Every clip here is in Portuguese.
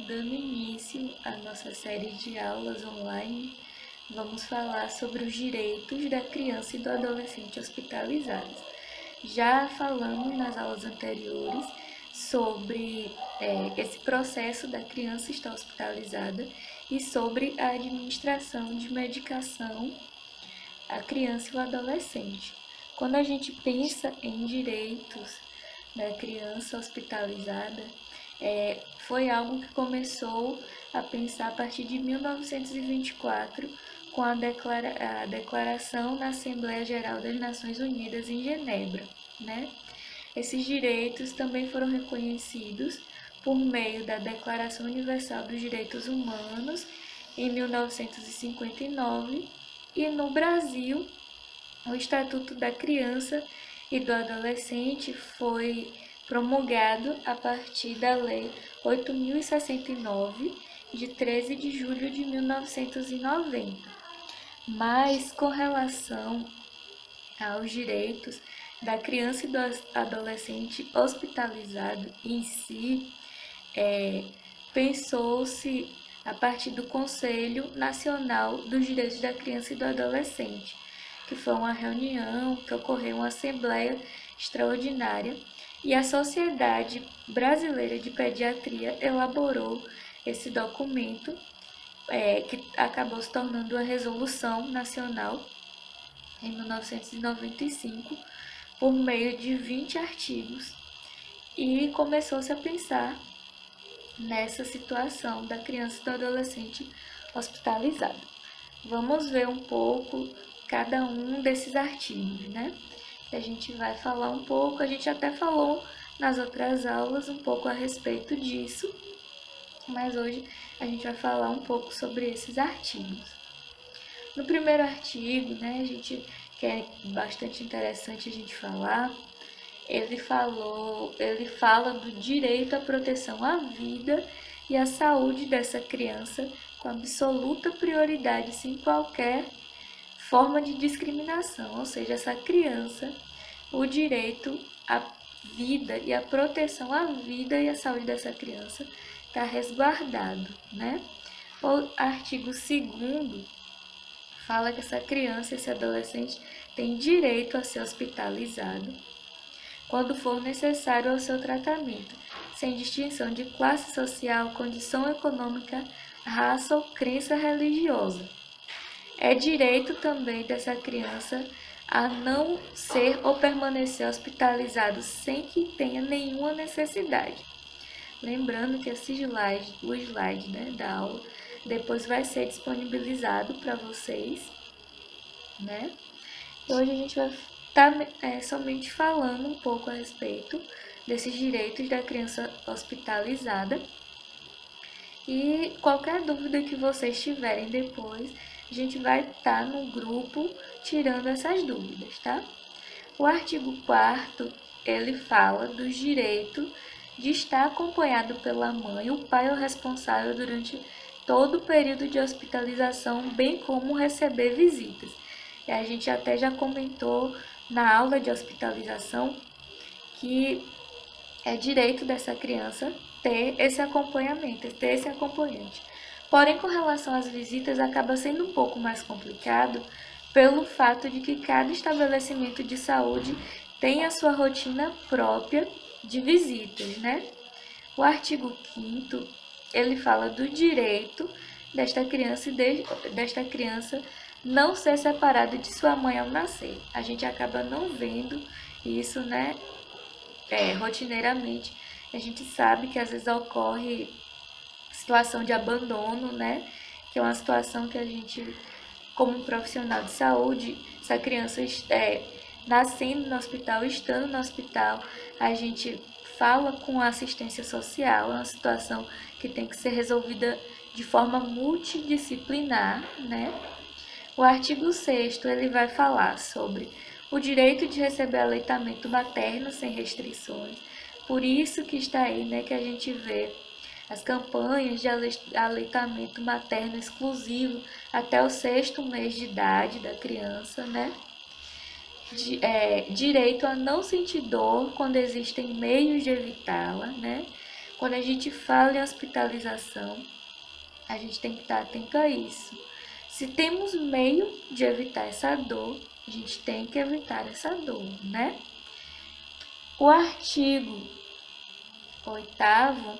dando início à nossa série de aulas online, vamos falar sobre os direitos da criança e do adolescente hospitalizados. Já falamos nas aulas anteriores sobre esse processo da criança estar hospitalizada e sobre a administração de medicação à criança e ao adolescente. Quando a gente pensa em direitos da criança hospitalizada, foi algo que começou a pensar a partir de 1924, com a declaração na Assembleia Geral das Nações Unidas em Genebra, né? Esses direitos também foram reconhecidos por meio da Declaração Universal dos Direitos Humanos em 1959 e no Brasil o Estatuto da Criança e do Adolescente foi promulgado a partir da Lei 8.069, de 13 de julho de 1990. Mas, com relação aos direitos da criança e do adolescente hospitalizado em si, pensou-se a partir do Conselho Nacional dos Direitos da Criança e do Adolescente, que foi uma reunião que ocorreu, uma assembleia extraordinária, e a Sociedade Brasileira de Pediatria elaborou esse documento, que acabou se tornando uma resolução nacional em 1995, por meio de 20 artigos, e começou-se a pensar nessa situação da criança e do adolescente hospitalizado. Vamos ver um pouco cada um desses artigos, né? A gente vai falar um pouco, a gente até falou nas outras aulas um pouco a respeito disso, mas hoje a gente vai falar um pouco sobre esses artigos. No primeiro artigo, né, que é bastante interessante a gente falar, ele fala do direito à proteção à vida e à saúde dessa criança com absoluta prioridade, sem qualquer forma de discriminação, ou seja, essa criança, o direito à vida e à proteção à vida e à saúde dessa criança está resguardado, né? O artigo 2º fala que essa criança, esse adolescente, tem direito a ser hospitalizado quando for necessário ao seu tratamento, sem distinção de classe social, condição econômica, raça ou crença religiosa. É direito também dessa criança a não ser ou permanecer hospitalizado sem que tenha nenhuma necessidade. Lembrando que o slide, né, da aula depois vai ser disponibilizado para vocês, né? E hoje a gente vai estar somente falando um pouco a respeito desses direitos da criança hospitalizada. E qualquer dúvida que vocês tiverem depois, a gente vai estar no grupo tirando essas dúvidas, tá? O artigo 4º, ele fala do direito de estar acompanhado pela mãe, o pai ou responsável durante todo o período de hospitalização, bem como receber visitas. E a gente até já comentou na aula de hospitalização que é direito dessa criança ter esse acompanhamento, ter esse acompanhante. Porém, com relação às visitas, acaba sendo um pouco mais complicado pelo fato de que cada estabelecimento de saúde tem a sua rotina própria de visitas, né? O artigo 5º, ele fala do direito desta criança não ser separada de sua mãe ao nascer. A gente acaba não vendo isso, né, rotineiramente. A gente sabe que às vezes ocorre situação de abandono, né, que é uma situação que a gente, como profissional de saúde, essa criança nascendo no hospital, estando no hospital, a gente fala com a assistência social, é uma situação que tem que ser resolvida de forma multidisciplinar, né? O artigo 6º, ele vai falar sobre o direito de receber aleitamento materno sem restrições. Por isso que está aí, né, que a gente vê as campanhas de aleitamento materno exclusivo até o 6º mês de idade da criança, né? Direito a não sentir dor quando existem meios de evitá-la, né? Quando a gente fala em hospitalização, a gente tem que estar atento a isso. Se temos meio de evitar essa dor, a gente tem que evitar essa dor, né? O artigo 8º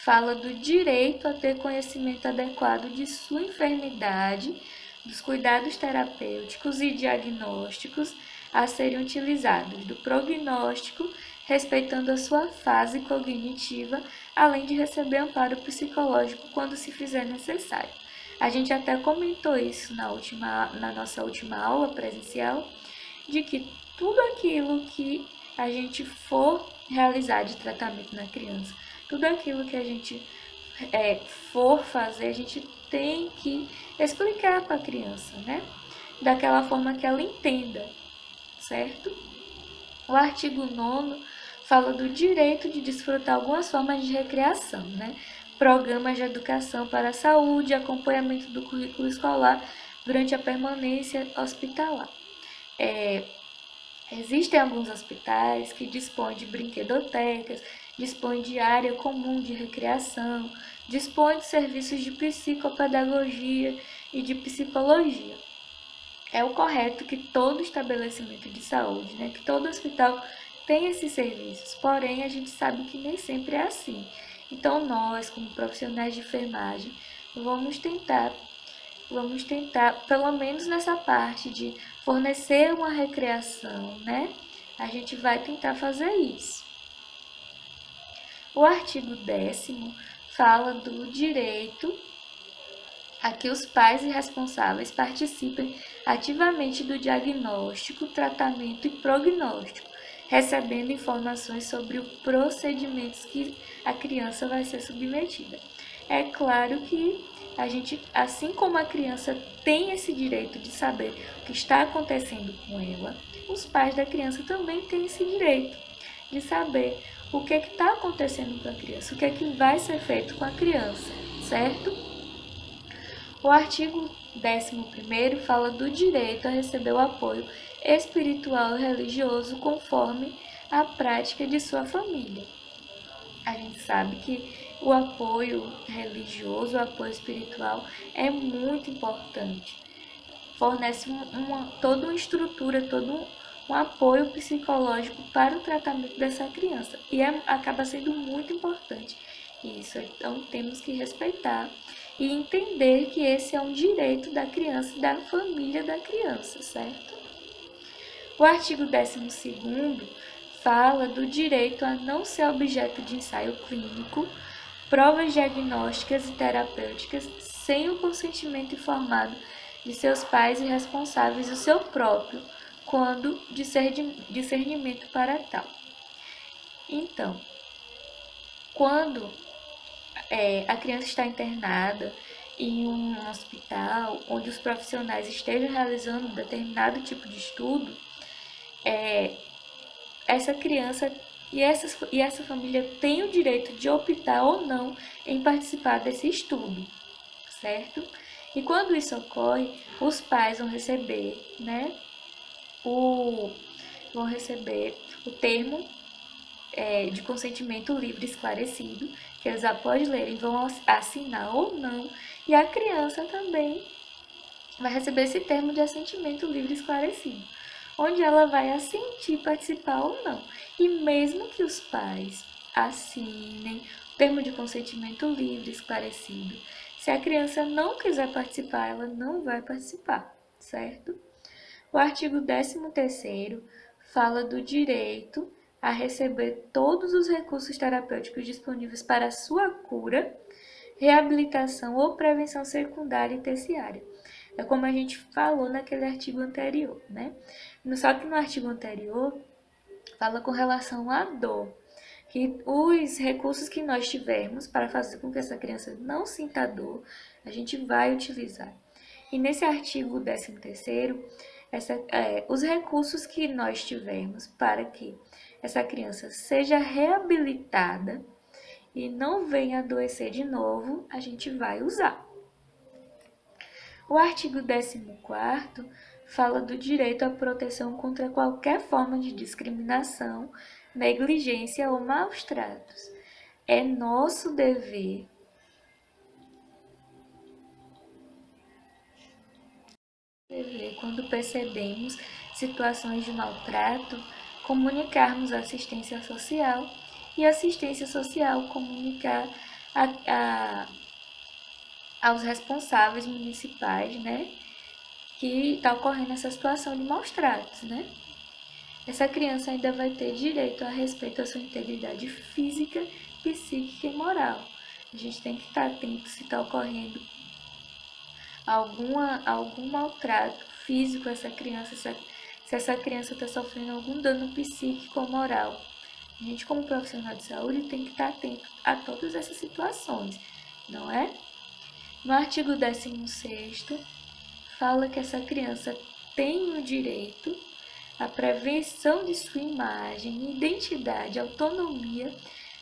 fala do direito a ter conhecimento adequado de sua enfermidade, dos cuidados terapêuticos e diagnósticos a serem utilizados, do prognóstico, respeitando a sua fase cognitiva, além de receber amparo psicológico quando se fizer necessário. A gente até comentou isso na nossa última aula presencial, de que tudo aquilo que a gente for realizar de tratamento na criança, tudo aquilo que a gente for fazer, a gente tem que explicar para a criança, né? Daquela forma que ela entenda, certo? O artigo 9º fala do direito de desfrutar algumas formas de recreação, né? Programas de educação para a saúde, acompanhamento do currículo escolar durante a permanência hospitalar. Existem alguns hospitais que dispõem de brinquedotecas, dispõem de área comum de recreação, dispõem de serviços de psicopedagogia e de psicologia. É o correto que todo estabelecimento de saúde, né, que todo hospital tem esses serviços, porém a gente sabe que nem sempre é assim. Então nós, como profissionais de enfermagem, vamos tentar, pelo menos nessa parte de fornecer uma recreação, né? A gente vai tentar fazer isso. O artigo 10º fala do direito a que os pais e responsáveis participem ativamente do diagnóstico, tratamento e prognóstico, recebendo informações sobre os procedimentos que a criança vai ser submetida. É claro que a gente, assim como a criança tem esse direito de saber o que está acontecendo com ela, os pais da criança também têm esse direito de saber o que está acontecendo com a criança, o que é que vai ser feito com a criança, certo? O artigo 11º fala do direito a receber o apoio espiritual e religioso conforme a prática de sua família. A gente sabe que o apoio religioso, o apoio espiritual é muito importante. Fornece toda uma estrutura, todo um apoio psicológico para o tratamento dessa criança. E acaba sendo muito importante isso. Então, temos que respeitar e entender que esse é um direito da criança e da família da criança, certo? O artigo 12º fala do direito a não ser objeto de ensaio clínico, provas diagnósticas e terapêuticas sem o consentimento informado de seus pais e responsáveis e o seu próprio, quando discernimento para tal. Então, quando a criança está internada em um hospital onde os profissionais estejam realizando determinado tipo de estudo, essa criança e essa família tem o direito de optar ou não em participar desse estudo, certo? E quando isso ocorre, os pais vão receber, né, o termo de consentimento livre esclarecido, que eles após lerem vão assinar ou não, e a criança também vai receber esse termo de assentimento livre esclarecido, onde ela vai assentir participar ou não. E mesmo que os pais assinem o termo de consentimento livre esclarecido, se a criança não quiser participar, ela não vai participar, certo? O artigo 13º fala do direito a receber todos os recursos terapêuticos disponíveis para a sua cura, reabilitação ou prevenção secundária e terciária. É como a gente falou naquele artigo anterior, né? Só que no artigo anterior fala com relação à dor, que os recursos que nós tivermos para fazer com que essa criança não sinta dor, a gente vai utilizar. E nesse artigo 13º, os recursos que nós tivermos para que essa criança seja reabilitada e não venha adoecer de novo, a gente vai usar. O artigo 14º fala do direito à proteção contra qualquer forma de discriminação, negligência ou maus tratos. É nosso dever quando percebemos situações de maltrato, comunicarmos à assistência social e a assistência social comunicar aos responsáveis municipais, né, que está ocorrendo essa situação de maus tratos, né? Essa criança ainda vai ter direito a respeito à sua integridade física, psíquica e moral. A gente tem que estar atento se está ocorrendo algum maltrato físico a essa criança, se essa criança está sofrendo algum dano psíquico ou moral. A gente, como profissional de saúde, tem que estar atento a todas essas situações, não é? No artigo 16º, fala que essa criança tem o direito à prevenção de sua imagem, identidade, autonomia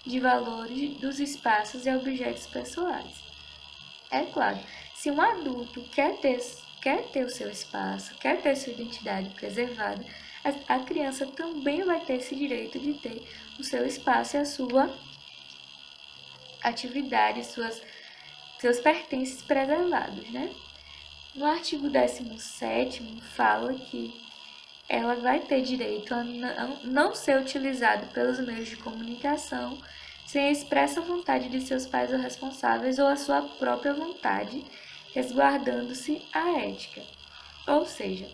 de valores dos espaços e objetos pessoais. É claro, se um adulto quer ter o seu espaço, quer ter sua identidade preservada, a criança também vai ter esse direito de ter o seu espaço e a sua atividade, seus pertences preservados, né? No artigo 17º, fala que ela vai ter direito a não ser utilizado pelos meios de comunicação sem a expressa vontade de seus pais ou responsáveis ou a sua própria vontade, resguardando-se a ética. Ou seja,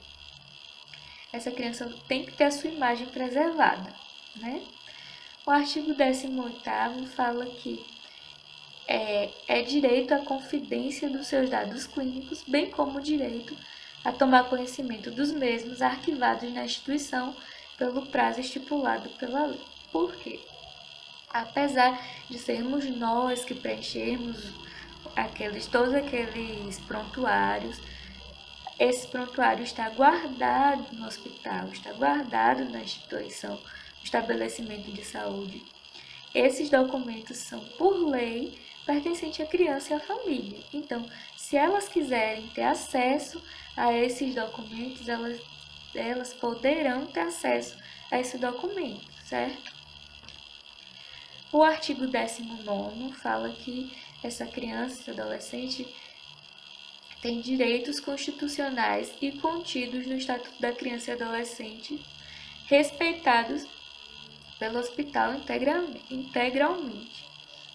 essa criança tem que ter a sua imagem preservada, né? O artigo 18º fala que é direito à confidência dos seus dados clínicos, bem como o direito a tomar conhecimento dos mesmos arquivados na instituição pelo prazo estipulado pela lei. Por quê? Apesar de sermos nós que preenchermos todos aqueles prontuários, esse prontuário está guardado no hospital, está guardado na instituição, no estabelecimento de saúde. Esses documentos são, por lei, pertencentes à criança e à família. Então, se elas quiserem ter acesso a esses documentos, elas poderão ter acesso a esse documento, certo? O artigo 19º fala que essa criança, esse adolescente, tem direitos constitucionais e contidos no Estatuto da Criança e Adolescente, respeitados pelo hospital integralmente,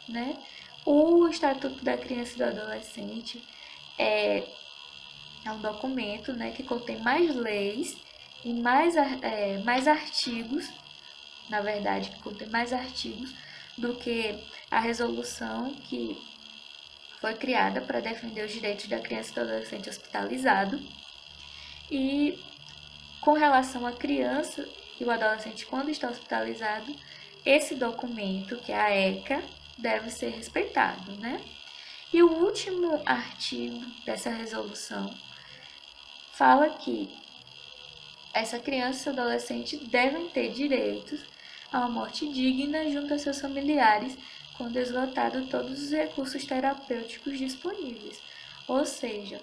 né? O Estatuto da Criança e do Adolescente é um documento, né, que contém mais leis e mais artigos, na verdade, que contém mais artigos do que a resolução que foi criada para defender os direitos da criança e do adolescente hospitalizado. E com relação à criança e o adolescente quando está hospitalizado, esse documento, que é a ECA, deve ser respeitado, né? E o último artigo dessa resolução fala que essa criança e adolescente devem ter direitos a uma morte digna junto a seus familiares quando esgotado todos os recursos terapêuticos disponíveis. Ou seja,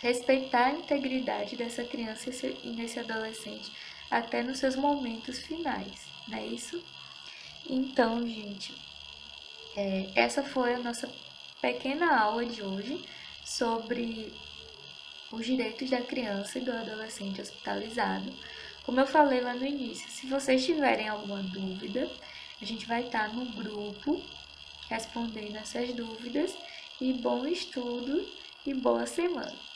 respeitar a integridade dessa criança e desse adolescente até nos seus momentos finais, não é isso? Então, gente, essa foi a nossa pequena aula de hoje sobre os direitos da criança e do adolescente hospitalizado. Como eu falei lá no início, se vocês tiverem alguma dúvida, a gente vai estar no grupo respondendo essas dúvidas. E bom estudo e boa semana!